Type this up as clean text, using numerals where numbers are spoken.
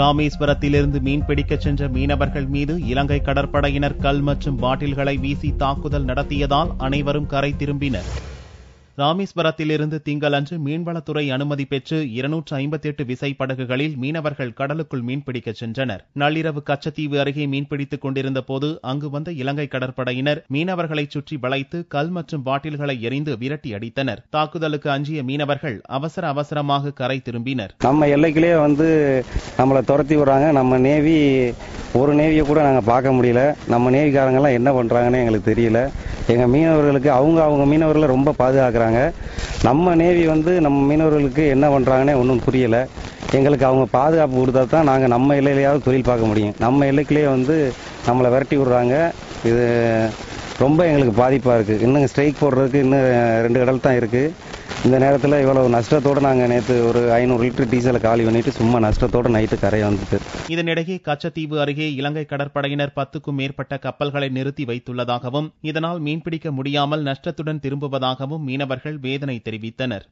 ராமேஸ்வரத்திலிருந்து மீன்பிடிக்கச் சென்ற மீனவர்கள் மீது இலங்கை கடற்படையினர் கல் மற்றும் பாட்டில்களை வீசி தாக்குதல் நடத்தியதால் அனைவரும் கரை திரும்பினர். ராமேஸ்வரத்திலிருந்து திங்களன்று மீன்வளத்துறை அனுமதி பெற்று 258 விசைப்படகுகளில் மீனவர்கள் கடலுக்குள் மீன்பிடிக்கச் சென்றனர். நள்ளிரவு கச்சத்தீவு அருகே மீன்பிடித்துக் கொண்டிருந்த போது அங்கு வந்த இலங்கை கடற்படையினர் மீனவர்களை சுற்றி வளைத்து கல் மற்றும் பாட்டில்களை எறிந்து விரட்டி அடித்தனர். தாக்குதலுக்கு அஞ்சிய மீனவர்கள் அவசரமாக கரை திரும்பினர். நம்ம எல்லைக்குள்ளே நம்மளை துரத்தி விடுறாங்க. நம்ம நேவி ஒரு நேவியை கூட நாங்கள் பார்க்க முடியல. நம்ம நேவிக்காரங்கெல்லாம் என்ன பண்றாங்கன்னு எங்களுக்கு தெரியல. எங்க மீனவர்களுக்கு அவங்க மீனவர்களை ரொம்ப பாதுகாக்கிறாங்க. நம்ம நேவி நம்ம மீனவர்களுக்கு என்ன பண்றாங்கன்னே ஒன்றும் புரியல. எங்களுக்கு அவங்க பாதுகாப்பு கொடுத்தா தான் நாங்கள் நம்ம எல்லையிலேயாவது தொழில் பார்க்க முடியும். நம்ம எல்லைக்குள்ளேயே நம்மளை விரட்டி விடுறாங்க. இது ரொம்ப எங்களுக்கு பாதிப்பாக இருக்குது. இன்னும் ஸ்ட்ரைக் போடுறதுக்கு இன்னும் 2 கடல் தான் இருக்குது. இந்த நேரத்தில் இவ்வளவு நஷ்டத்தோடு நாங்கள் நேற்று ஒரு 500 லிட்டர் டீசலை காலி பண்ணிட்டு சும்மா நஷ்டத்தோடு நைட்டு கரையை வந்துட்டு. இதனிடையே கச்சத்தீவு அருகே இலங்கை கடற்படையினர் 10க்கும் மேற்பட்ட கப்பல்களை நிறுத்தி வைத்துள்ளதாகவும் இதனால் மீன்பிடிக்க முடியாமல் நஷ்டத்துடன் திரும்புவதாகவும் மீனவர்கள் வேதனை தெரிவித்தனர்.